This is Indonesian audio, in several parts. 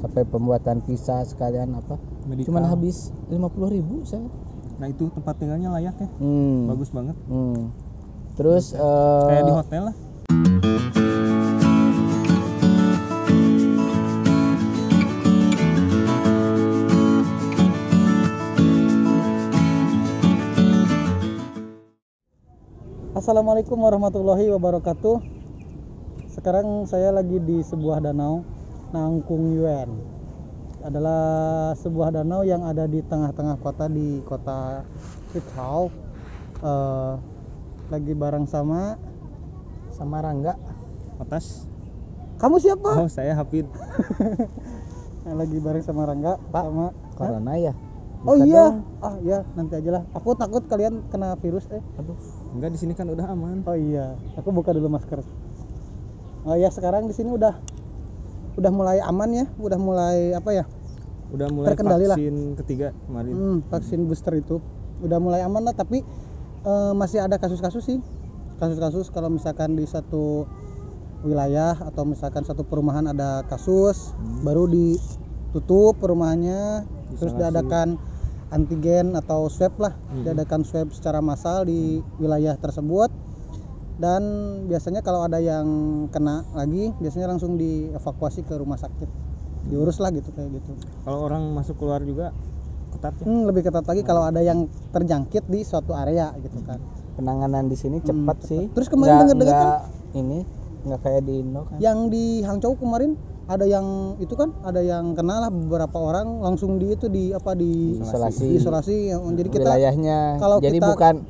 sampai pembuatan visa sekalian apa. Medical. Cuman habis 50.000 saya. Nah itu tempat tinggalnya layak ya, bagus banget. Terus kayak di hotel lah. Assalamualaikum warahmatullahi wabarakatuh. Sekarang saya lagi di sebuah danau, Nangkung Yuen. Adalah sebuah danau yang ada di tengah-tengah kota, di kota Kitau. Lagi bareng sama Rangga. Atas. Kamu siapa? Oh, saya Hafid. Lagi bareng sama Rangga, Pak, sama corona ya. Oh Bukan iya. dong. Ah ya, nanti aja lah. Aku takut kalian kena virus. Aduh. Enggak, di sini kan udah aman. Oh iya, aku buka dulu masker. Oh ya, sekarang di sini udah mulai aman ya, udah mulai apa ya? Udah mulai terkendali vaksin ketiga kemarin. Vaksin booster itu udah mulai aman lah, tapi masih ada kasus-kasus sih. Kasus-kasus kalau misalkan di satu wilayah atau misalkan satu perumahan ada kasus, baru ditutup perumahannya, terus diadakan antigen atau swab lah, diadakan swab secara massal di wilayah tersebut. Dan biasanya kalau ada yang kena lagi, biasanya langsung dievakuasi ke rumah sakit, diurus lah gitu, kayak gitu. Kalau orang masuk keluar juga ketat ya? Lebih ketat lagi kalau ada yang terjangkit di suatu area gitu kan. Penanganan di sini cepat sih. Terus kemarin dengar-dengar kan ini nggak kayak di Indo kan. yang di Hangzhou kemarin ada yang itu kan, ada yang kena lah, beberapa orang langsung di isolasi. Jadi kita wilayahnya, kalau jadi kita,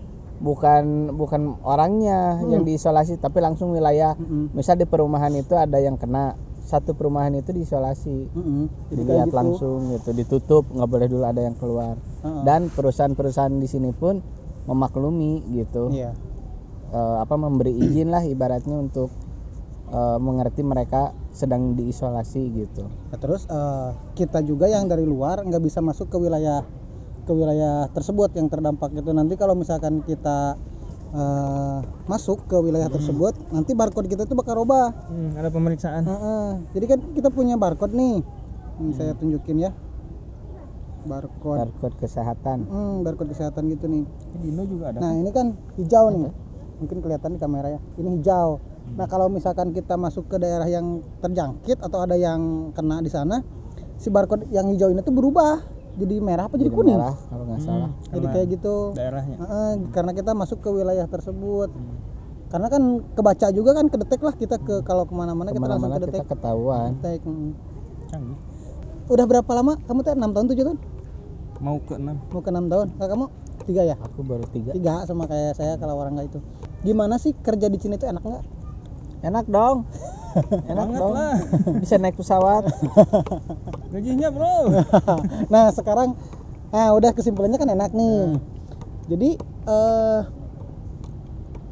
bukan orangnya yang diisolasi, tapi langsung wilayah. Misal di perumahan itu ada yang kena, satu perumahan itu diisolasi, dilihat gitu. Langsung gitu, ditutup, nggak boleh dulu ada yang keluar. Dan perusahaan-perusahaan di sini pun memaklumi gitu, memberi izin lah ibaratnya untuk mengerti mereka sedang diisolasi gitu. Nah, terus kita juga yang dari luar nggak bisa masuk ke wilayah tersebut yang terdampak gitu. Nanti kalau misalkan kita masuk ke wilayah tersebut, nanti barcode kita itu bakal robah. Ada pemeriksaan. Jadi kan kita punya barcode nih. Saya tunjukin ya. Barcode kesehatan. Barcode kesehatan gitu nih. Di Indo juga ada. Nah, ini kan hijau nih. Mungkin kelihatan di kamera ya. Ini hijau. Nah, kalau misalkan kita masuk ke daerah yang terjangkit atau ada yang kena di sana, si barcode yang hijau ini tuh berubah jadi merah apa jadi kuning? Merah kalau nggak salah. Jadi kayak gitu. Daerahnya. Karena kita masuk ke wilayah tersebut. Karena kan kebaca juga kan, kedetek lah kita kalau kemana-mana kita langsung kedetek. Kita ketahuan. Canggih. Udah berapa lama? Kamu tuh 6 tahun 7 tahun? Mau ke 6. Mau ke 6 tahun. Kalau kamu 3 ya? Aku baru 3. 3 sama kayak saya kalau orang nggak itu. Gimana sih kerja di Cina itu, enak nggak? Enak dong. Enak dong. Lah. Bisa naik pesawat. Gajinya, Bro. Nah, sekarang udah kesimpulannya kan enak nih. Jadi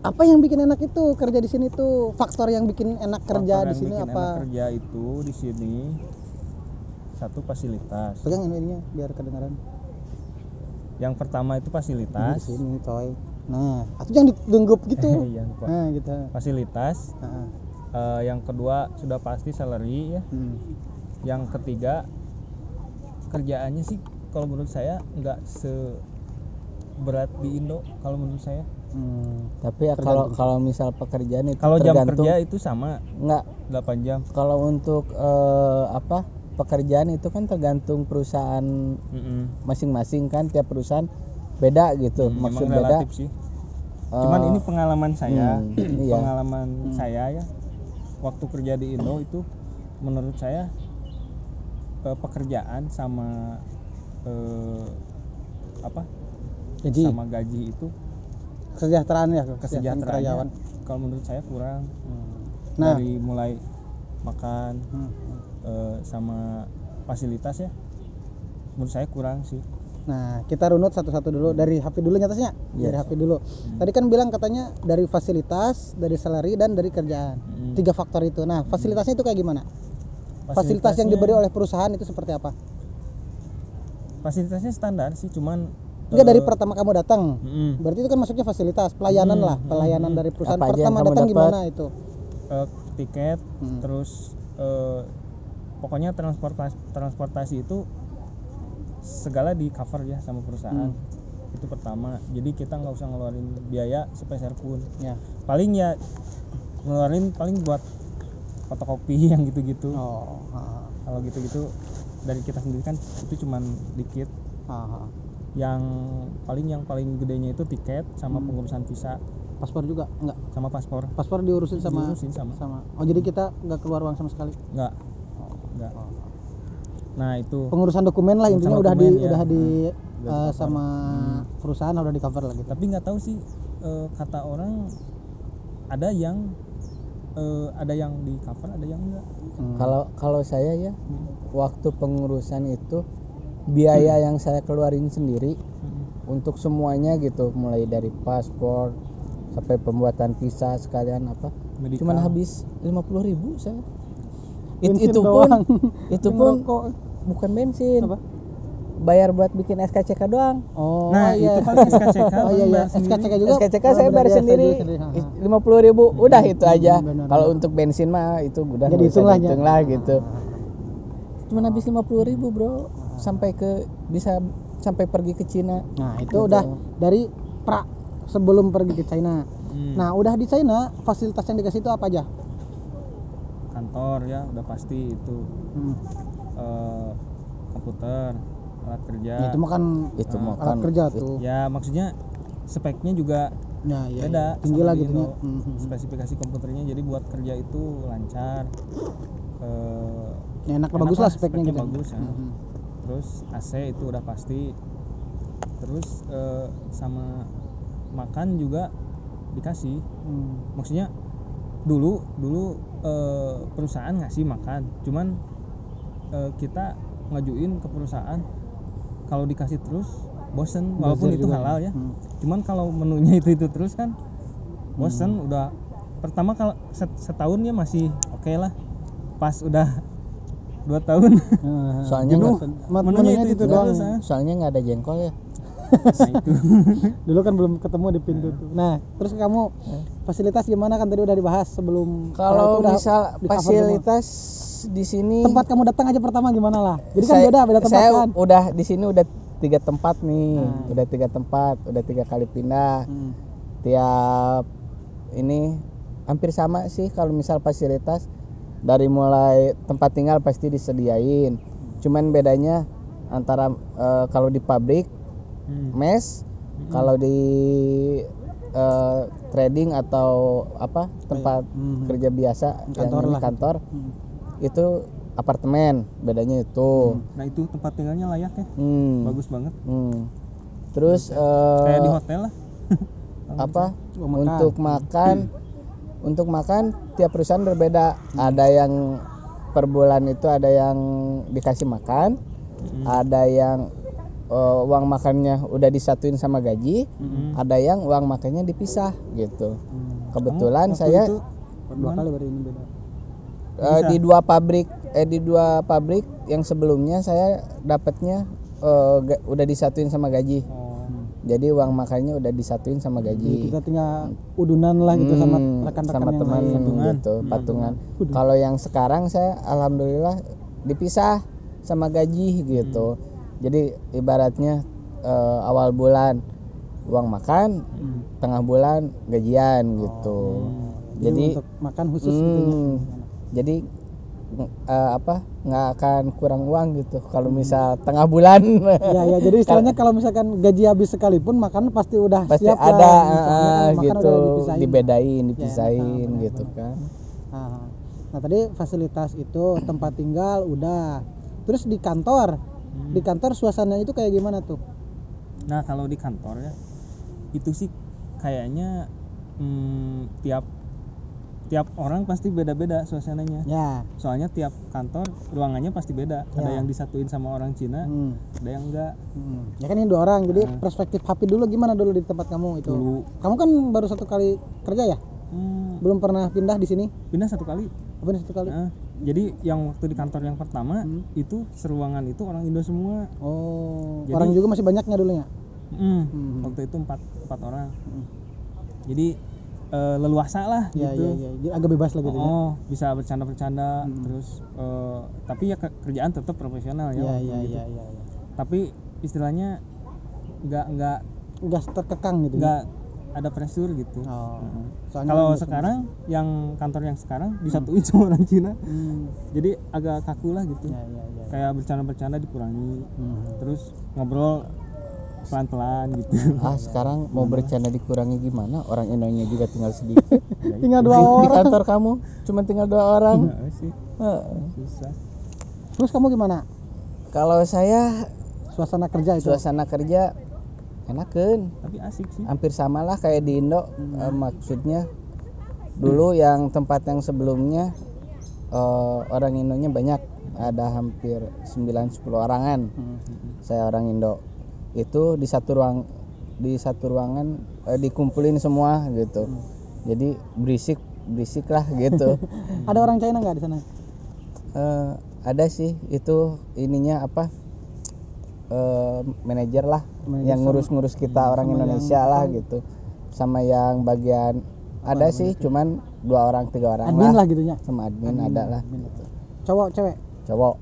apa yang bikin enak itu kerja di sini tuh? Faktor yang bikin enak kerja di sini apa? Enak kerja itu di sini satu, fasilitas. Pegang ininya biar kedengaran. Yang pertama itu fasilitas. Di sini, coy. Nah, atau jangan didenggup gitu. Iya, nah, gitu. Fasilitas. Yang kedua sudah pasti salary ya. Yang ketiga kerjaannya sih kalau menurut saya nggak seberat di Indo kalau menurut saya. Tapi ya kalau misal pekerjaan itu kalau jam kerja itu sama nggak 8 jam. Kalau untuk pekerjaan itu kan tergantung perusahaan masing-masing kan, tiap perusahaan beda gitu. Maksud beda sih. Cuman ini pengalaman saya. Pengalaman saya ya waktu kerja di Indo itu menurut saya pekerjaan sama gaji. Sama gaji itu kesejahteraan karyawan kalau menurut saya kurang. Dari mulai makan sama fasilitas ya menurut saya kurang sih. Nah, kita runut satu-satu dulu. Dari HP dulu nyatasnya. Dari HP dulu. Tadi kan bilang katanya dari fasilitas, dari salary, dan dari kerjaan. 3 faktor itu. Nah, fasilitasnya itu kayak gimana? Fasilitas yang diberi oleh perusahaan itu seperti apa? Fasilitasnya standar sih, cuman enggak dari pertama kamu datang. Berarti itu kan masuknya fasilitas, pelayanan lah, pelayanan dari perusahaan. Pertama datang gimana itu? Tiket, terus pokoknya transportasi itu segala di cover ya sama perusahaan. Itu pertama, jadi kita nggak usah ngeluarin biaya sepeser pun Ya. paling ya ngeluarin paling buat fotokopi yang gitu-gitu. Kalau gitu-gitu dari kita sendiri kan itu cuman dikit. Yang paling gedenya itu tiket sama pengurusan visa. Paspor juga enggak? Sama paspor Diurusin sama. Oh, jadi kita nggak keluar uang sama sekali? Enggak. Nah itu Pengurusan dokumen lah intinya udah dokumen, di sama perusahaan udah di cover lah gitu. Tapi nggak tahu sih kata orang ada yang di cover, ada yang enggak. Kalau saya ya waktu pengurusan itu biaya yang saya keluarin sendiri untuk semuanya gitu, mulai dari paspor sampai pembuatan visa sekalian apa, cuman habis 50.000 saya. Itu pun bukan bensin. Apa? Bayar buat bikin SKCK doang. Nah itu paling SKCK. SKCK juga. SKCK saya bayar sendiri 50.000, udah itu aja. Kalau untuk bensin mah itu udah jadi hitung lah gitu. Cuman habis 50.000 bro, bisa sampai pergi ke Cina. Nah itu udah dari sebelum pergi ke China. Nah udah di China fasilitas yang dikasih itu apa aja? Kantor ya udah pasti itu. Komputer, alat kerja. Itu mah kan alat kerja tuh. Ya maksudnya speknya juga beda. Tinggi lah gitu. Spesifikasi komputernya jadi buat kerja itu lancar. Enak bagus lah speknya gitu. Bagus ya. Terus AC itu udah pasti. Terus sama makan juga dikasih. Maksudnya dulu perusahaan ngasih makan, cuman kita ngajuin ke perusahaan kalau dikasih terus bosen, walaupun itu halal ya. Cuman kalau menunya itu terus kan bosen. Udah pertama kalau setahunnya masih oke lah, pas udah 2 tahun soalnya menunya itu doang. Soalnya nggak ada jengkol ya. Nah itu dulu kan belum ketemu di pintu tuh. Nah terus kamu fasilitas gimana, kan tadi udah dibahas sebelum. Kalau misal fasilitas di sini, tempat kamu datang aja pertama gimana lah, jadi kan beda tempat saya kan. Udah di sini udah 3 tempat nih. Udah 3 tempat, udah 3 kali pindah. Tiap ini hampir sama sih kalau misal fasilitas, dari mulai tempat tinggal pasti disediain. Cuman bedanya antara kalau di pabrik mes, kalau di trading atau apa tempat kerja biasa kantor itu apartemen, bedanya itu. Nah itu tempat tinggalnya layak ya, bagus banget. Terus kayak di hotel lah. apa untuk makan tiap perusahaan berbeda. Ada yang per bulan itu ada yang dikasih makan, ada yang uang makannya udah disatuin sama gaji, ada yang uang makannya dipisah gitu. Kebetulan saya itu 2 kali baru ini beda. Di dua pabrik yang sebelumnya saya dapatnya udah disatuin sama gaji. Jadi uang makannya udah disatuin sama gaji. Kita tinggal udunan lah gitu sama rekan-rekan sama yang teman lain. gitu, patungan. Kalau yang sekarang saya alhamdulillah dipisah sama gaji gitu. Jadi ibaratnya awal bulan uang makan, tengah bulan gajian gitu. Jadi untuk makan khusus gitu. Jadi nggak akan kurang uang gitu kalau misal tengah bulan. Ya jadi istilahnya kalau misalkan gaji habis sekalipun makan pasti siap ada gitu, dipisahin ya, gitu kan. Nah tadi fasilitas itu tempat tinggal udah, terus di kantor suasananya itu kayak gimana tuh? Nah kalau di kantor ya itu sih kayaknya tiap orang pasti beda-beda suasananya. Ya. Soalnya tiap kantor ruangannya pasti beda. Ya. Ada yang disatuin sama orang Cina, ada yang enggak. Ya kan ini 2 orang. Jadi perspektif Hafi dulu gimana dulu di tempat kamu itu? Dulu. Kamu kan baru 1 kali kerja ya? Belum pernah pindah di sini? Pindah 1 kali. Pindah 1 kali. Jadi yang waktu di kantor yang pertama itu seruangan itu orang Indo semua. Jadi, orang juga masih banyaknya dulunya. Waktu itu 4 orang. Jadi leluasa lah gitu. Jadi agak bebas lah gitu ya. Bisa bercanda-bercanda terus tapi ya kerjaan tetap profesional ya. Iya. Tapi istilahnya nggak terkekang gitu. Nggak ada pressure gitu. Soalnya Kalau sekarang yang kantor yang sekarang disatuin sama orang Cina. Jadi agak kaku lah gitu. Iya. Kayak bercanda-bercanda dikurangi. Terus ngobrol pelan-pelan gitu. Sekarang mau bercanda dikurangi gimana? Orang Indonya juga tinggal sedikit. Tinggal 2 Di orang. kantor kamu cuma tinggal 2 orang. Sih. Susah. Terus kamu gimana? Kalau saya Suasana kerja itu? suasana kerja enakeun. Tapi asik sih. Hampir samalah kayak di Indo. Maksudnya dulu yang tempat yang sebelumnya orang Indonya banyak, ada hampir 9-10 orangan. Saya orang Indo. Itu di satu ruangan dikumpulin semua gitu. Jadi berisik lah gitu. Ada orang China nggak di sana? Ada sih, itu ininya apa, manajer lah, yang ngurus kita orang Indonesia lah gitu, sama yang bagian ada sih cuman 2 orang 3 orang admin lah gitunya, sama admin ada lah gitu. Cowok cewek? Cowok.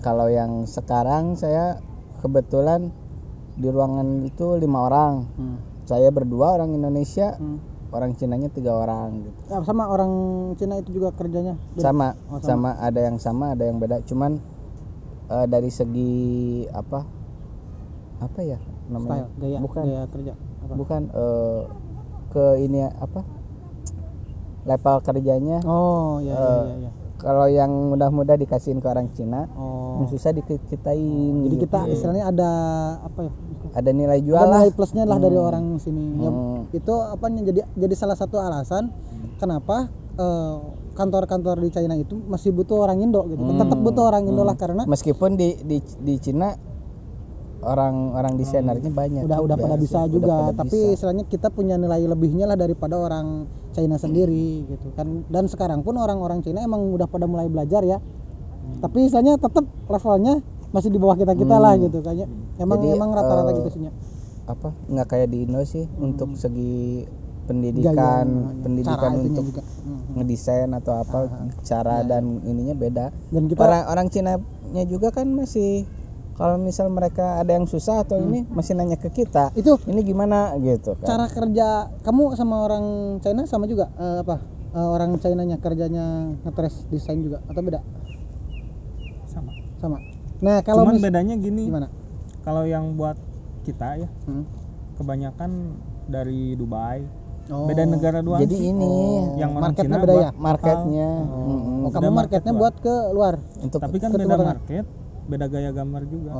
Kalau yang sekarang saya kebetulan di ruangan itu 5 orang. Saya berdua orang Indonesia, orang Cinanya 3 orang gitu. Sama orang Cina itu juga kerjanya beda? Sama ada yang sama ada yang beda, cuman dari segi apa ya namanya, style, gaya kerja apa? Bukan ke ini apa, level kerjanya. Iya. Kalau yang mudah-mudah dikasihin ke orang Cina, yang susah dikit-kitain. Jadi gitu. kita istilahnya ada apa ya? Ada nilai jual Ada lah. nilai plusnya lah dari orang sini. Itu apa jadi salah satu alasan kenapa kantor-kantor di China itu masih butuh orang Indo gitu. Tetap butuh orang Indo lah, karena meskipun di Cina orang desainernya banyak. Udah pada bisa juga, tapi bisa. istilahnya kita punya nilai lebihnya lah daripada orang China sendiri gitu kan. Dan sekarang pun orang-orang Cina emang udah pada mulai belajar ya. Tapi istilahnya tetap levelnya masih di bawah kita lah gitu kayaknya. Emang rata-rata gitu sih. Apa? Nggak kayak di Indo sih untuk segi pendidikan untuk juga ngedesain atau apa, cara dan ininya beda. Dan kita orang Cinanya juga kan masih, kalau misal mereka ada yang susah atau ini masih nanya ke kita, itu ini gimana gitu kan. Cara kerja kamu sama orang China sama juga orang Chinanya kerjanya ngetres desain juga atau beda? Sama. Nah, kalau cuman bedanya gini. Gimana? Kalau yang buat kita ya kebanyakan dari Dubai. Beda negara doang. Jadi sih. Ini yang marketnya Cina beda ya? Marketnya. Kamu marketnya buat ke luar. Tapi kan beda market, beda gaya gambar juga.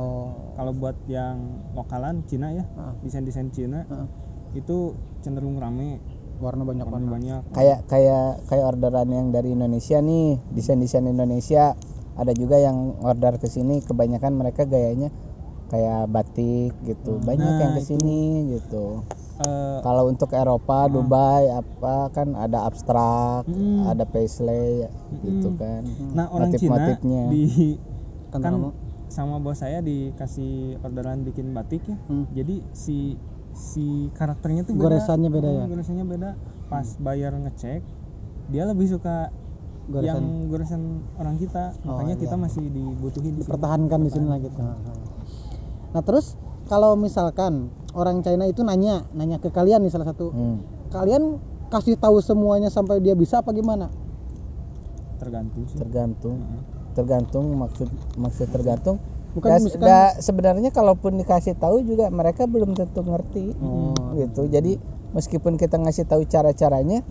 Kalau buat yang lokalan Cina ya, desain Cina itu cenderung rame. Warna banyak. Kayak orderan yang dari Indonesia nih, desain Indonesia. Ada juga yang order ke sini, kebanyakan mereka gayanya kayak batik gitu. Banyak yang ke sini gitu. Kalau untuk Eropa, Dubai apa kan ada abstrak, ada paisley gitu kan. Nah, orang Cina kan sama bos saya dikasih orderan bikin batik ya. Jadi si karakternya tuh beda. Goresannya beda ya. Goresannya beda. Pas bayar ngecek, dia lebih suka yang goresan orang kita. Makanya kita masih dibutuhin, dipertahankan di sini lah gitu. Nah, terus kalau misalkan orang China itu nanya ke kalian nih salah satu, kalian kasih tahu semuanya sampai dia bisa apa gimana? Tergantung sih. Tergantung maksud tergantung. Bukan sebenarnya kalaupun dikasih tahu juga mereka belum tentu ngerti gitu. Jadi meskipun kita ngasih tahu cara-caranya,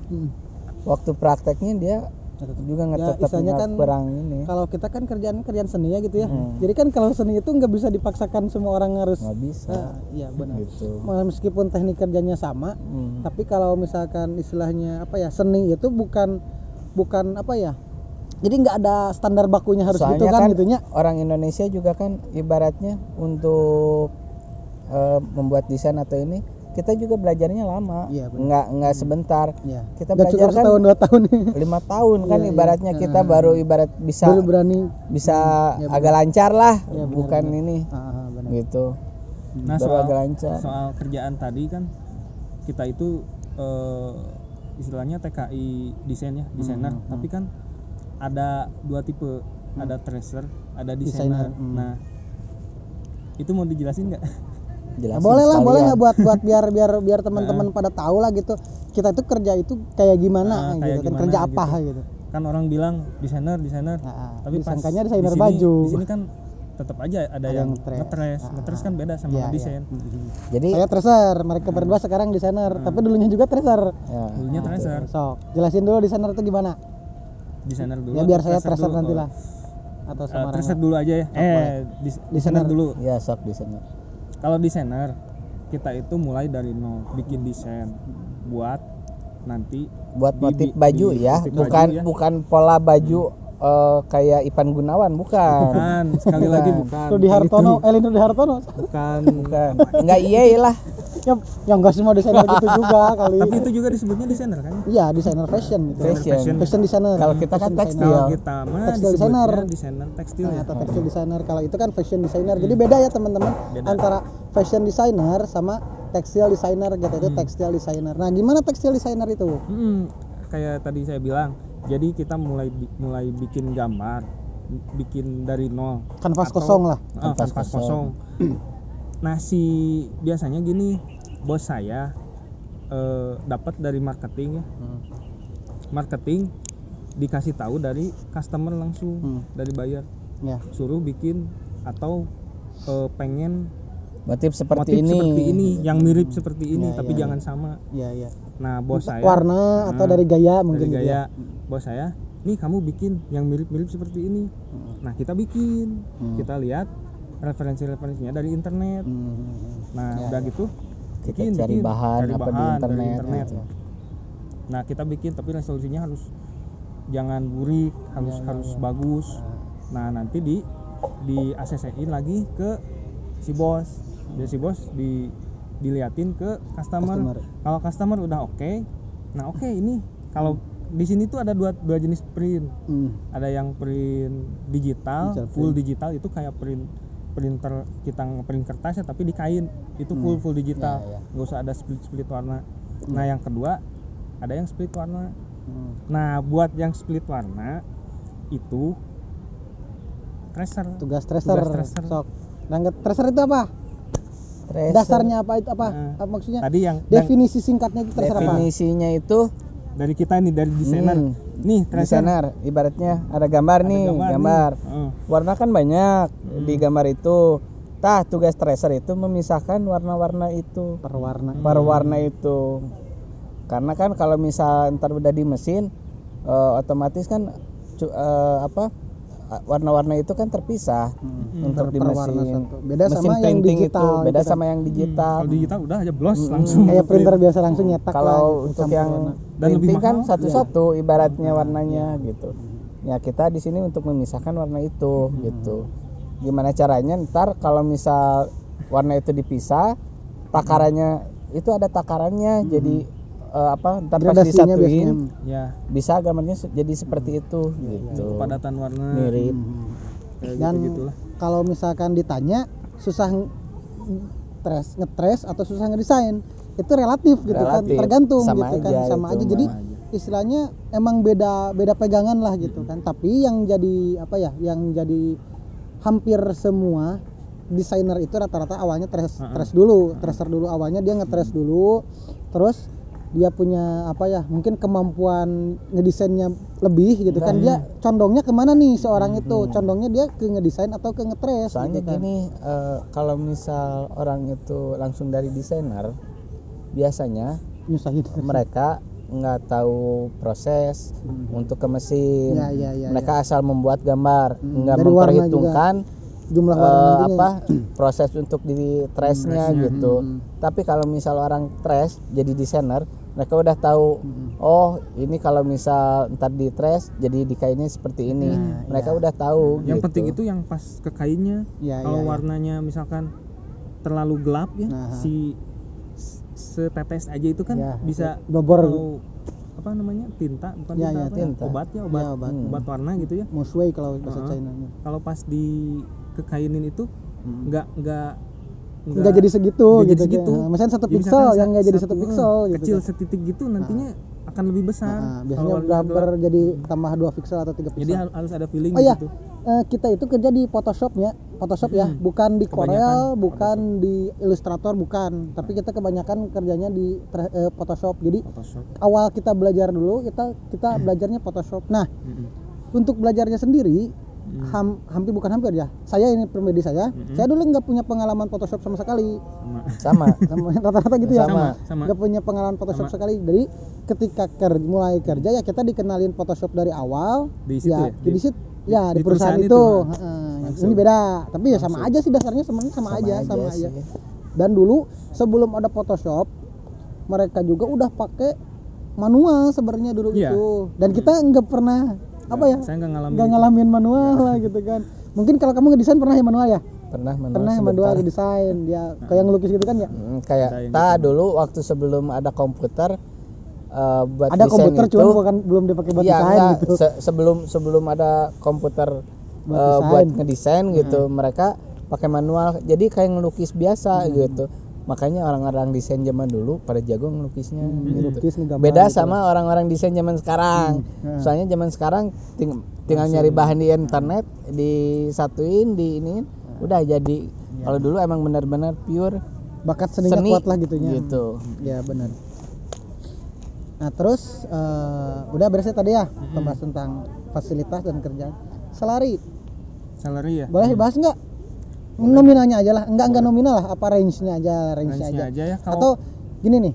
waktu prakteknya dia juga nggak kan kurang ini. Kalau kita kan kerjaan seni ya gitu ya. Jadi kan kalau seni itu nggak bisa dipaksakan semua orang harus. Nggak bisa. Iya benar. Gitu. Meskipun teknik kerjanya sama, tapi kalau misalkan istilahnya seni itu bukan apa ya. Jadi nggak ada standar bakunya harus gitu kan gitunya. Orang Indonesia juga kan ibaratnya untuk membuat desain atau ini, kita juga belajarnya lama, nggak sebentar. Kita belajar kan 1-2 tahun 5 tahun kan ibaratnya. Kita baru bisa agak lancar lah, bukan ini gitu. Nah, baru agak lancar. Soal kerjaan tadi kan kita itu istilahnya TKI desain ya, desainer. Tapi kan ada 2 tipe, ada tracer, ada desainer. Nah, itu mau dijelasin nggak? Nah, boleh lah buat biar teman-teman pada tahu lah gitu. Kita itu kerja itu kayak gimana gitu kan, kerja apa gitu. Kan orang bilang desainer, tapi disangkanya desainer baju. Di sini kan tetap aja ada yang ngetres kan beda sama desain. Jadi saya tracer, mereka berdua sekarang desainer, tapi dulunya juga tracer. Dulunya tracer. Sok, jelasin dulu desainer itu gimana? Desainer dulu. Ya biar saya tracer nanti lah. Atau sama tracer dulu aja ya. Desainer dulu. Ya, sok desainer. Kalau desainer kita itu mulai dari nol, bikin desain buat nanti buat motif baju ya, bukan pola baju kayak Ipan Gunawan, bukan. Sekali lagi bukan. Rudi Hartono, Rudi Hartono. Bukan. Enggak lah. Ya enggak semua desainer gitu juga kali. Tapi itu juga disebutnya desainer kan? Iya, desainer fashion gitu. Fashion designer. Kalau kita kan tekstil. Kalau kita mah tekstil designer. Desainer tekstil ya. Atau tekstil designer. Kalau itu kan fashion designer. Jadi beda ya teman-teman antara fashion designer sama tekstil designer gitu. Itu tekstil designer. Nah, gimana tekstil designer itu? Kayak tadi saya bilang, jadi kita mulai bikin gambar, bikin dari nol. Kanvas kosong lah. Kanvas kosong. Nah, biasanya gini, bos saya dapat dari marketing ya. Marketing dikasih tahu dari customer langsung, dari buyer. Ya. Suruh bikin atau pengen motif seperti ini, yang mirip seperti ini, tapi jangan sama. Iya. Nah, bos saya warna atau dari gaya mungkin. Dari gaya. Bos saya, nih kamu bikin yang mirip-mirip seperti ini. Nah, kita bikin, kita lihat referensinya dari internet. Nah, udah gitu kita cari bahan di internet. Gitu. Nah, kita bikin tapi resolusinya jangan burik, harus bagus. Nah, nanti di ACC-in lagi ke si bos. Jadi si bos diliatin ke customer. Kalau customer udah oke, nah oke, ini kalau di sini tuh ada dua jenis print. Ada yang print digital, full digital, itu kayak printer kita ngeprint kertas ya, tapi di kain itu full digital, nggak usah ada split warna. Nah, yang kedua ada yang split warna. Nah, buat yang split warna itu tracer. Tugas tracer. Sok. Nah, tracer itu apa? Tracer. Dasarnya apa itu apa maksudnya? Tadi yang definisi singkatnya itu tracer apa? Definisinya itu dari kita nih, dari desainer. Nih, desainer ibaratnya ada gambar nih. Warna kan banyak di gambar itu. Tugas tracer itu memisahkan warna-warna itu per warna itu. Karena kan kalau misal ntar udah di mesin otomatis kan warna-warna itu kan terpisah untuk di mesin. Beda mesin sama yang digital. Beda sama yang digital. Kalau digital udah aja blos langsung. Kayak printer biasa langsung nyetak. Kalau untuk yang printing kan satu-satu ibaratnya warnanya gitu. Ya, kita di sini untuk memisahkan warna itu gitu. Gimana caranya ntar kalau misal warna itu dipisah, takarannya itu ada takarannya. Jadi ntar pas disatuin ya bisa gambarnya jadi seperti itu gitu. Kepadatan warna mirip. Dan kalau misalkan ditanya susah ngetres atau susah ngedesain, itu relatif gitu kan, tergantung sama gitu kan, sama aja. Jadi istilahnya emang beda pegangan lah gitu kan. Tapi yang jadi yang jadi hampir semua desainer itu rata-rata awalnya tracer dulu awalnya, dia ngetres dulu, terus dia punya mungkin kemampuan ngedesainnya lebih gitu kan. Dia condongnya kemana nih seorang itu, condongnya dia ke ngedesain atau ke ngetres. Soalnya gitu kan. gini, kalau misal orang itu langsung dari desainer, biasanya nyusahin mereka nggak tahu proses untuk ke mesin. Mereka asal membuat gambar, nggak memperhitungkan jumlah proses untuk di trace-nya gitu. Tapi kalau misal orang trace jadi desainer, mereka udah tahu oh ini kalau misal ntar di trace jadi di kainnya seperti ini. Mereka udah tahu. Yang gitu. penting itu yang pas ke kainnya. Kalau warnanya misalkan terlalu gelap ya, si setetes aja itu kan bisa blobor. Apa namanya, tinta bukan tinta. Obat warna gitu ya, musway kalau bahasa China-nya. Kalau pas di kekainin itu nggak nggak jadi segitu nggak jadi gitu. segitu. Misalnya 1 Ya, pixel misalkan yang nggak jadi 1 pixel gitu. kecil setitik gitu nantinya akan lebih besar. Biasanya berapa jadi tambah 2 pixel atau 3 pixel. Jadi harus ada feeling Oh iya, gitu. kita itu kerja di Photoshop ya, bukan di Corel, bukan di Illustrator, bukan. Tapi kita kebanyakan kerjanya di Photoshop. Jadi awal kita belajar dulu, kita belajarnya Photoshop. Nah, untuk belajarnya sendiri, hampir ya. Saya ini pribadi saya dulu nggak punya pengalaman Photoshop sama sekali. Sama Rata-rata gitu ya. Sama. Nggak punya pengalaman Photoshop sekali. Jadi ketika mulai kerja ya kita dikenalin Photoshop dari awal. Di situ ya? Di perusahaan itu. Ini beda, tapi ya sama aja sih dasarnya sama aja. Dan dulu sebelum ada Photoshop, mereka juga udah pakai manual sebenarnya dulu itu. Dan kita nggak pernah saya nggak ngalamin manual lah gitu kan. Mungkin kalau kamu ngedesain pernah ya manual ya? Pernah manual ngedesain dia kayak ngelukis gitu kan ya? Kayak dulu waktu sebelum ada komputer buat ada desain komputer itu, cuma belum dipakai buat desain gitu. Sebelum ada komputer buat ngedesain gitu, mereka pakai manual. Jadi kayak ngelukis biasa gitu. Makanya orang-orang desain zaman dulu pada jago ngelukisnya gitu. Beda sama orang-orang desain zaman sekarang. Soalnya zaman sekarang tinggal nyari bahan di internet, disatuin, udah jadi. Kalau dulu emang benar-benar pure bakat seninya kuat lah gitunya. Gitu. Ya benar. Nah terus udah beres tadi ya membahas tentang fasilitas dan kerjaan. Salary ya. Boleh dibahas nggak? Nominalnya aja lah, enggak nominal lah, apa range-nya aja ya, atau gini nih,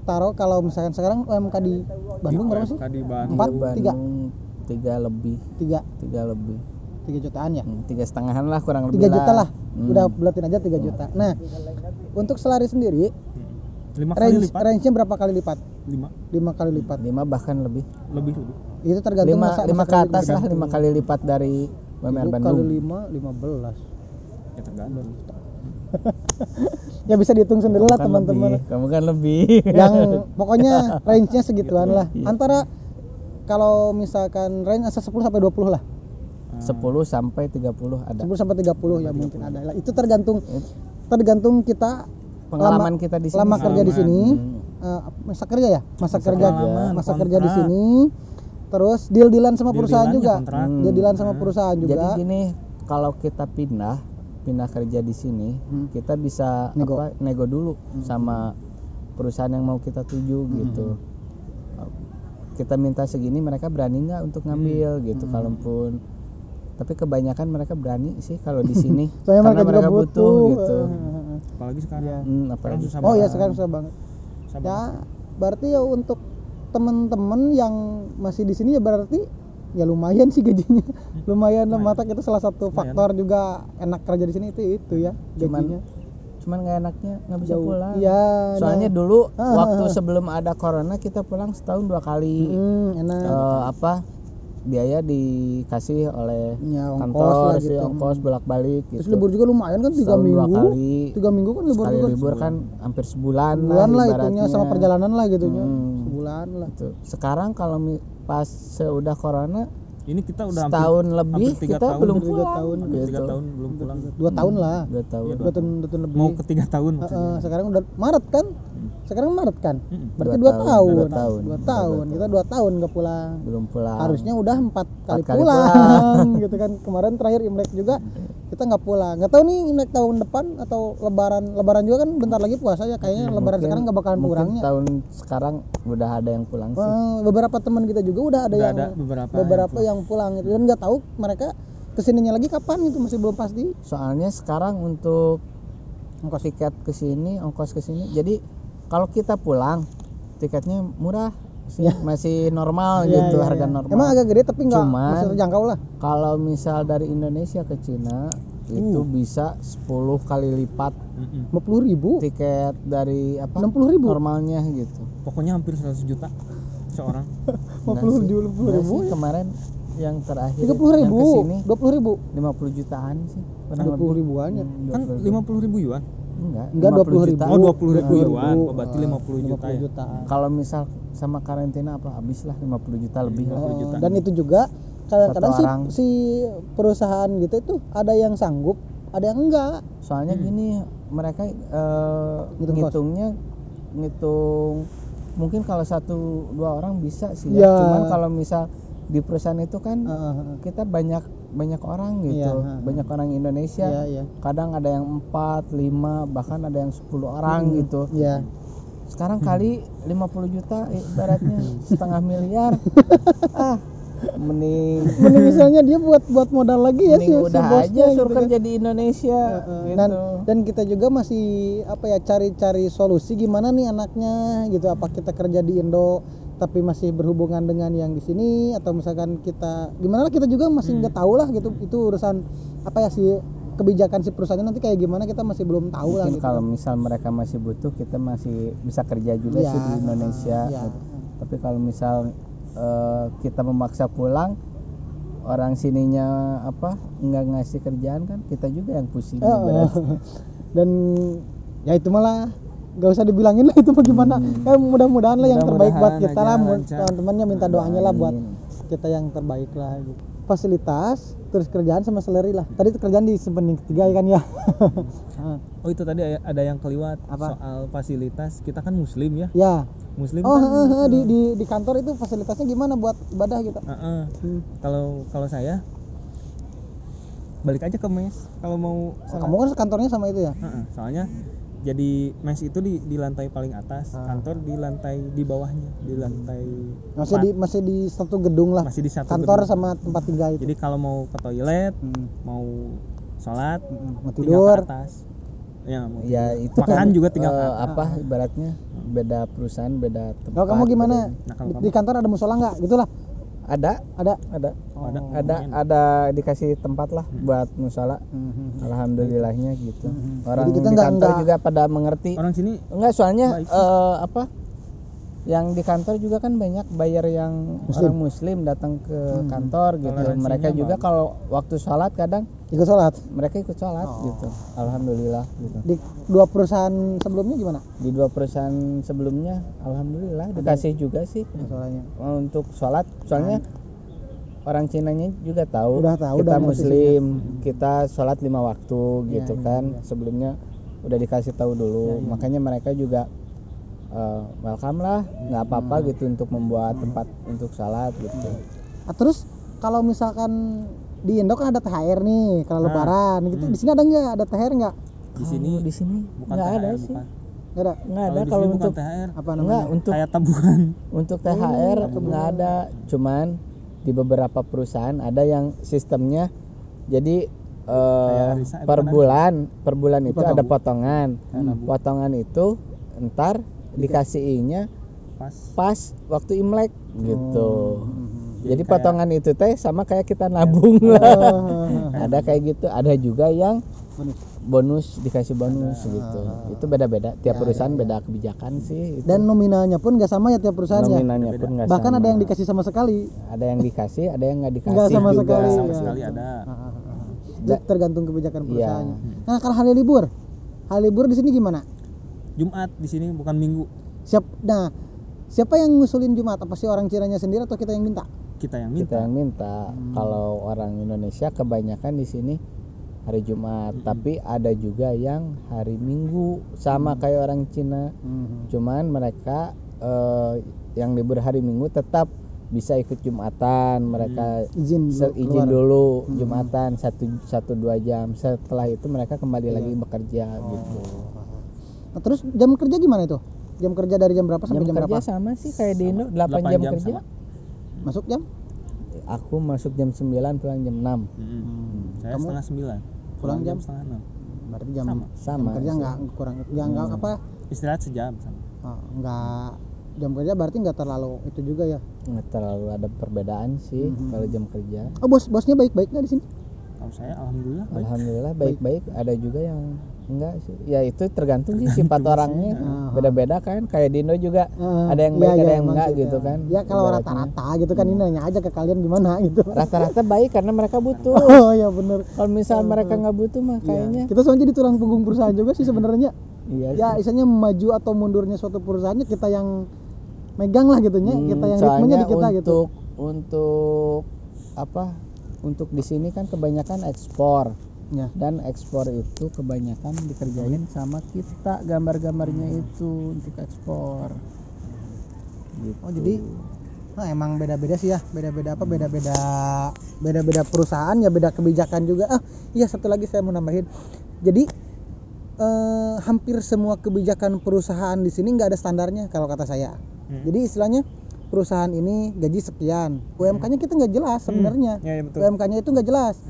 taruh kalau misalkan sekarang UMK di Bandung berapa sih? Di Bandung 3 lebih 3 jutaan ya? 3,5 lah kurang 3 lebih 3 juta lah. Udah bulatin aja 3 juta. Nah, untuk salary sendiri 5 kali lipat. Range-nya berapa kali lipat? 5 kali lipat. 5 bahkan lebih. Itu tergantung 5 ke atas lah, 5 kali lipat dari UMR Bandung. Kali 5 15. Ya tergantung. Ya bisa dihitung sendiri lah teman-teman. Kamu kan lebih. Yang pokoknya range-nya segituan lah. Antara kalau misalkan range 10 sampai 20 lah. 10 sampai 30 ada. 10 sampai 30 ya mungkin ada lah. Itu tergantung kita pengalaman kita di sini. Lama kerja di sini. Masa kerja di sini. Terus deal-dealan sama perusahaan juga. Deal-dealan sama perusahaan juga. Jadi gini, kalau kita pindah kerja di sini, kita bisa nego dulu sama perusahaan yang mau kita tuju gitu. Kita minta segini, mereka berani nggak untuk ngambil gitu. Kalaupun, tapi kebanyakan mereka berani sih kalau di sini karena mereka butuh gitu. Apalagi sekarang. Apalagi susah sekarang susah banget. Ya berarti ya untuk teman-teman yang masih di sini ya berarti ya lumayan sih gajinya. Lumayan lah, mata kita salah satu faktor juga enak kerja di sini itu ya gajinya. Cuman nggak enaknya nggak bisa pulang. Iya. Soalnya dulu waktu sebelum ada corona kita pulang setahun 2 kali. Enak. Biaya dikasih oleh kantor sih, ongkos bolak-balik gitu. Terus libur juga lumayan kan 3 minggu. 3 minggu kan libur juga. Libur kan hampir sebulan lah itunya sama perjalanan lah gitunya. Sebulan lah. Gitu. Sekarang kalau pas sudah corona ini kita udah setahun lebih kita tahun, belum pulang. 3 tahun gitu. 3 tahun belum pulang. 2 tahun lah. 2 tahun. 2 tahun lebih. Mau ke 3 tahun maksudnya. Sekarang udah Maret kan? Sekarang Maret kan? Berarti 2 tahun. 2 tahun. Kita 2 tahun enggak pulang. Belum pulang. Harusnya udah 4 kali pulang gitu kan. Kemarin terakhir Imlek juga kita nggak pulang. Nggak tahu nih Imlek tahun depan atau Lebaran juga kan bentar lagi puasa ya. Kayaknya Lebaran sekarang nggak bakalan kurangnya. Tahun sekarang udah ada yang pulang sih. Beberapa teman kita juga udah ada beberapa yang pulang gitu. Dan nggak tahu mereka kesininya lagi kapan itu masih belum pasti. Soalnya sekarang untuk ongkos tiket kesini, ongkos kesini, jadi kalau kita pulang tiketnya murah sih, masih normal gitu, harga normal. Emang agak gede tapi nggak masih terjangkau lah. Kalau misal dari Indonesia ke Cina itu bisa 10 kali lipat. 50.000 tiket dari 60.000 normalnya gitu. Pokoknya hampir 100 juta seorang. 50.000 kemarin yang terakhir 30.000, 20.000, 50 jutaan sih. 20.000-an ya. Kan 50.000 yuan. Enggak 20.000. Oh 20.000 yuan. Oh, berarti 50 juta ya. Kalau misal sama karantina habis lah 50 juta lebih. 50 juta. Dan itu juga kadang-kadang si perusahaan gitu itu ada yang sanggup ada yang enggak. Soalnya gini, mereka ngitung mungkin kalau 1-2 orang bisa sih ya. Cuman kalau misal di perusahaan itu kan kita banyak orang gitu, banyak orang Indonesia. Kadang ada yang 4, 5, bahkan ada yang 10 orang gitu. Sekarang kali 50 juta ibaratnya setengah miliar. Mending misalnya dia buat modal lagi ya sih, udah aja suruh kerja di Indonesia gitu. Dan kita juga masih cari solusi gimana nih anaknya gitu, apa kita kerja di Indo tapi masih berhubungan dengan yang di sini, atau misalkan kita gimana lah, kita juga masih nggak tahu lah gitu. Itu urusan sih kebijakan si perusahaannya nanti kayak gimana, kita masih belum tahu. Mungkin lah gitu. Kalau misal mereka masih butuh, kita masih bisa kerja juga sih di Indonesia gitu. Tapi kalau misal kita memaksa pulang, orang sininya nggak ngasih kerjaan, kan kita juga yang pusing. Dan ya itu malah gak usah dibilangin lah itu bagaimana. Mudah-mudahan lah yang terbaik buat kita lah, teman-temannya minta doanya lah buat kita yang terbaik lah gitu. Fasilitas, terus kerjaan sama salary lah. Tadi kerjaan disimpan yang ketiga kan ya. Oh itu tadi ada yang keliwat soal fasilitas. Kita kan muslim ya. Muslim di kantor itu fasilitasnya gimana buat ibadah gitu. Kalau saya balik aja ke mes kalau mau. Kamu kan kantornya sama itu ya. Soalnya jadi mes itu di lantai paling atas, kantor di lantai di bawahnya, di lantai masih di satu gedung lah. Masih di satu kantor gedung. Sama tempat tinggal itu. Jadi kalau mau ke toilet, mau sholat, mau tidur ke atas. Ya itu makan kan juga tinggal ke atas. Ibaratnya beda perusahaan, beda tempat. Kalau kamu gimana? Di kantor ada musola nggak? Gitulah. Ada dikasih tempat lah buat musola. Alhamdulillahnya gitu. Orang di kantor juga pada mengerti. Orang sini enggak, soalnya yang di kantor juga kan banyak bayar yang orang muslim datang ke kantor gitu. Mereka juga kalau waktu sholat kadang ikut sholat. Mereka ikut sholat gitu. Alhamdulillah gitu. Di 2 perusahaan sebelumnya gimana? Di 2 perusahaan sebelumnya alhamdulillah dikasih juga sih untuk sholat. Soalnya orang Cinanya juga tahu kita muslim, kita sholat 5 waktu gitu kan. Sebelumnya udah dikasih tahu dulu. Makanya mereka juga welcome lah, nggak apa-apa gitu untuk membuat tempat untuk sholat gitu. Terus kalau misalkan di Indo kan ada THR nih kalau lebaran gitu. Di sini ada nggak? Ada THR nggak? Di sini nggak ada sih. Nggak ada kalau untuk THR. Apa namanya? Untuk kayak tabungan. Untuk THR nggak ada. Cuman di beberapa perusahaan ada yang sistemnya jadi per bulan itu ada potongan. Potongan itu ntar dikasihinya pas waktu Imlek gitu. Jadi potongan itu teh sama kayak kita nabung lah. Ada kayak gitu, ada juga yang bonus dikasih bonus gitu. Itu beda-beda, tiap perusahaan beda kebijakan sih. Dan nominalnya pun nggak sama ya tiap perusahaan ya. Nominalnya pun nggak sama. Bahkan ada yang dikasih sama sekali. Ada yang dikasih, ada yang nggak dikasih. Nggak sama juga. sekali. Sama sekali ada. Tergantung kebijakan perusahaannya. Nah kalau hari libur di sini gimana? Jumat di sini bukan Minggu. Siapa yang ngusulin Jumat? Apa sih orang Cinanya sendiri atau kita yang minta? Kita yang minta. Kalau orang Indonesia kebanyakan di sini hari Jumat, tapi ada juga yang hari Minggu sama kayak orang Cina. Cuman mereka yang libur hari Minggu tetap bisa ikut Jumatan. Mereka izin dulu Jumatan 1-2 jam. Setelah itu mereka kembali lagi bekerja gitu. Nah, terus jam kerja gimana itu? Jam kerja dari jam berapa sampai jam berapa? Kerja sama sih kayak di Indo, 8 jam kerja. Sama. Masuk jam? Aku masuk jam 9, pulang jam 6. Saya Kamu? setengah 9. Pulang jam setengah 6. Berarti jam sama kerja nggak kurang, nggak apa? Istirahat sejam sama. Nggak jam kerja berarti nggak terlalu itu juga ya? Nggak terlalu ada perbedaan sih kalau jam kerja. Oh bosnya baik-baik nggak di sini? Kalau saya alhamdulillah baik. Alhamdulillah baik-baik. Ada juga yang enggak sih. Ya itu tergantung sih sifat orangnya. Beda-beda kan. Kayak Dino juga ada yang baik, ada yang enggak gitu kan. Ya kalau rata-rata gitu kan, ini nanya aja ke kalian gimana gitu. Rata-rata baik karena mereka butuh. Oh ya benar. Kalau misal mereka nggak butuh mah kayaknya. Kita soalnya jadi tulang punggung perusahaan juga sih sebenarnya. Iya. Ya istilahnya maju atau mundurnya suatu perusahaannya kita yang megang lah gitunya. Kita yang ritmenya di kita gitu. Untuk apa? Untuk di sini kan kebanyakan ekspor. Ya. Dan ekspor itu kebanyakan dikerjain sama kita gambar-gambarnya itu untuk ekspor. Gitu. Oh jadi emang beda-beda sih ya, beda-beda perusahaan ya, beda kebijakan juga. Iya, satu lagi saya mau nambahin. Jadi hampir semua kebijakan perusahaan di sini nggak ada standarnya kalau kata saya. Jadi istilahnya perusahaan ini gaji sekian, UMK-nya kita nggak jelas sebenarnya. Ya, betul. UMK-nya itu nggak jelas.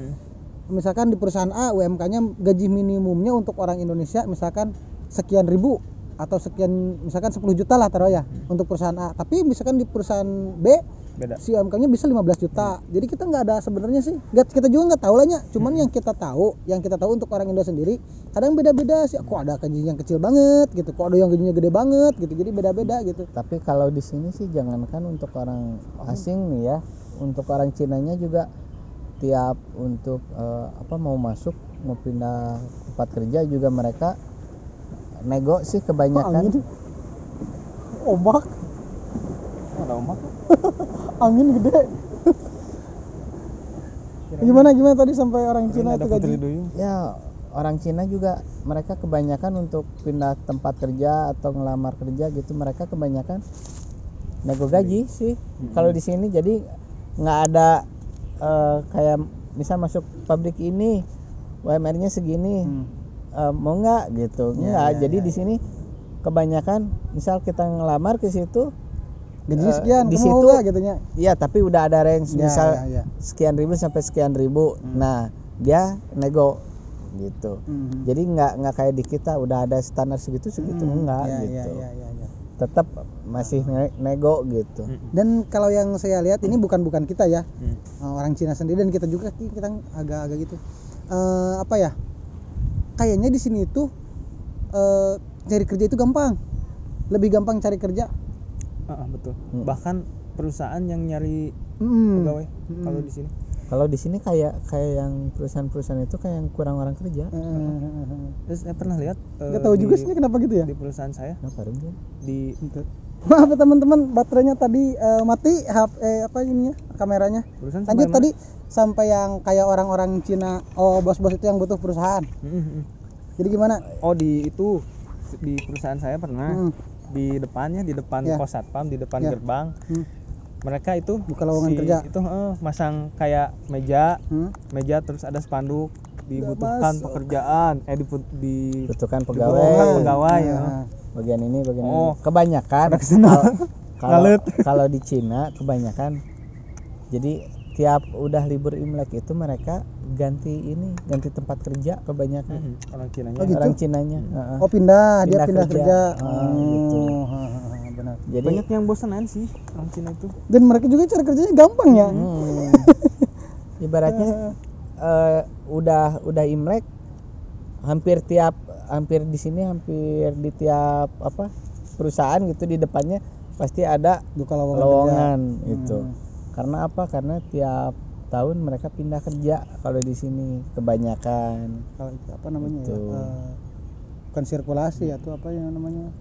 Misalkan di perusahaan A, UMK-nya gaji minimumnya untuk orang Indonesia misalkan sekian ribu atau sekian, misalkan 10 juta lah taruh ya untuk perusahaan A. Tapi misalkan di perusahaan B beda, si UMK-nya bisa 15 juta. Jadi kita nggak ada sebenarnya sih. Kita juga nggak tahu lah nya. Cuman yang kita tahu untuk orang Indo sendiri kadang beda-beda sih. Kok ada gaji yang kecil banget gitu, kok ada yang gajinya gede banget gitu. Jadi beda-beda gitu. Tapi kalau di sini sih jangankan untuk orang asing nih ya, untuk orang Cinanya juga tiap untuk mau masuk, mau pindah tempat kerja juga mereka nego sih kebanyakan. Ombak. Ada ombak. Angin gede. Gimana tadi sampai orang Cina itu gaji? Ya, orang Cina juga mereka kebanyakan untuk pindah tempat kerja atau ngelamar kerja gitu, mereka kebanyakan nego gaji sih. Kalau di sini jadi nggak ada kayak misal masuk pabrik ini UMR-nya segini, mau nggak gitu. Nggak. Jadi di sini kebanyakan misal kita ngelamar ke situ gaji sekian, di situ gitunya. Iya, tapi udah ada range misal sekian ribu sampai sekian ribu. Nah, dia nego gitu. Jadi nggak kayak di kita udah ada standar segitu enggak gitu. Tetap masih nego gitu. Dan kalau yang saya lihat ini bukan kita ya, orang Cina sendiri, dan kita juga kita agak-agak gitu. Kayaknya di sini itu cari kerja itu gampang, lebih gampang cari kerja. Betul. Bahkan perusahaan yang nyari pegawai kalau di sini. Kalau di sini kayak yang perusahaan-perusahaan itu kayak yang kurang orang kerja. Terus saya pernah lihat. Gak tahu juga sih kenapa gitu ya. Di perusahaan saya. Maaf ya teman-teman, baterainya tadi mati. Kameranya. Lanjut tadi sampai yang kayak orang-orang Cina. Bos-bos itu yang butuh perusahaan. Jadi gimana? Di perusahaan saya pernah. Di depan pos satpam, di depan gerbang. Mereka itu buka lowongan kerja. Itu masang kayak meja terus ada spanduk dibutuhkan pekerjaan, dibutuhkan pegawai. Bagian ini. Kebanyakan kalau di Cina kebanyakan. Jadi tiap udah libur Imlek itu mereka ganti tempat kerja kebanyakan. Orang Cinanya. Orang Cinanya. Pindah kerja. Gitu. Benar. Jadi banyak yang bosanan sih orang Cina itu. Dan mereka juga cara kerjanya gampang ya. Ibaratnya udah Imlek hampir di sini hampir di tiap perusahaan gitu di depannya pasti ada buka lowongan itu. Karena apa? Karena tiap tahun mereka pindah kerja kalau di sini kebanyakan. Kalau itu apa namanya itu. Bukan sirkulasi atau apa yang namanya?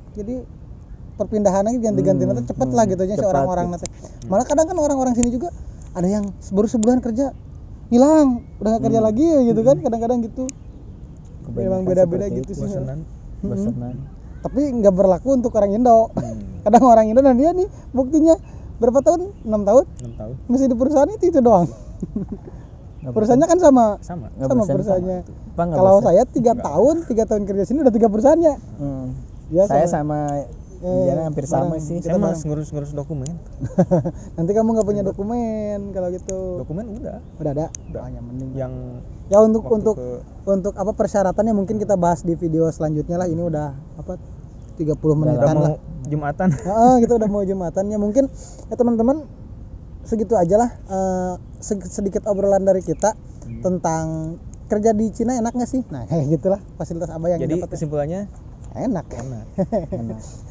Jadi perpindahannya ganti-ganti nanti cepet lah gitu aja orang-orang nanti. Malah kadang kan orang-orang sini juga ada yang baru sebulan kerja hilang, udah nggak kerja lagi gitu kan, kadang-kadang gitu. Memang beda-beda gitu sih. Bosanan. Tapi nggak berlaku untuk orang Indo. Kadang orang Indo dan dia nih buktinya berapa tahun? 6 tahun? 6 tahun. Masih di perusahaan itu doang. Perusahaannya kan sama perusahaannya. Kalau saya 3 tahun kerja sini udah 3 perusahaannya. Ya, saya sama hampir sama sih. Saya malas ngurus dokumen. Nanti kamu nggak punya dokumen kalau gitu. Dokumen udah ada. Yang mending untuk apa persyaratannya mungkin kita bahas di video selanjutnya lah. Ini udah 30 menitan lah. Jumatan. Kita udah mau Jumatannya. Mungkin ya teman-teman segitu aja lah sedikit obrolan dari kita tentang kerja di Cina enak nggak sih? Nah kayak gitulah fasilitas apa yang jadi kesimpulannya enak.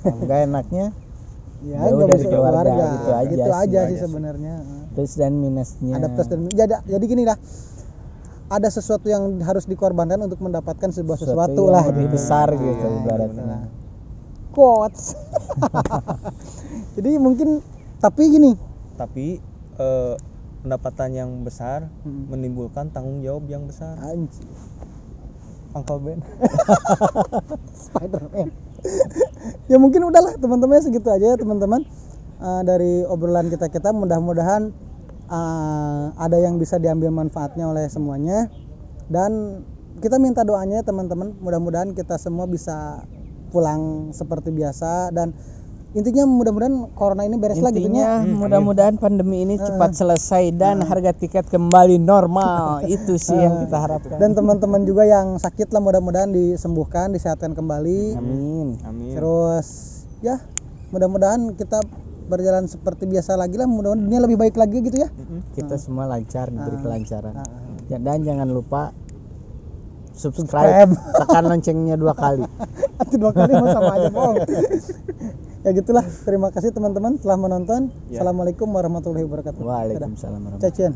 Enggak enaknya ya nggak bisa keluarga gitu aja sih sebenarnya. Plus dan minusnya. Ada plus dan jadi gini lah. Ada sesuatu yang harus dikorbankan untuk mendapatkan sesuatu lah lebih besar gitu ibaratnya. Quotes. Jadi mungkin tapi pendapatan yang besar menimbulkan tanggung jawab yang besar. Anjir. Uncle Ben. Spider-Man. Ya mungkin udahlah teman-teman, segitu aja ya teman-teman. Dari obrolan kita mudah-mudahan ada yang bisa diambil manfaatnya oleh semuanya, dan kita minta doanya teman-teman, mudah-mudahan kita semua bisa pulang seperti biasa, dan intinya mudah-mudahan corona ini beres lah gitu ya. Mudah-mudahan pandemi ini cepat selesai dan harga tiket kembali normal. Itu sih yang kita harapkan. Dan teman-teman juga yang sakit lah mudah-mudahan disembuhkan, disehatkan kembali. Amin. Terus ya mudah-mudahan kita berjalan seperti biasa lagi lah, mudah-mudahan dunia lebih baik lagi gitu ya. Kita semua lancar, diberi kelancaran. Dan jangan lupa subscribe, tekan loncengnya 2 kali. Atau 2 kali mah sama aja bohong. Ya gitulah, terima kasih teman-teman telah menonton. Assalamualaikum warahmatullahi wabarakatuh. Waalaikumsalam warahmatullahi wabarakatuh. Cacien.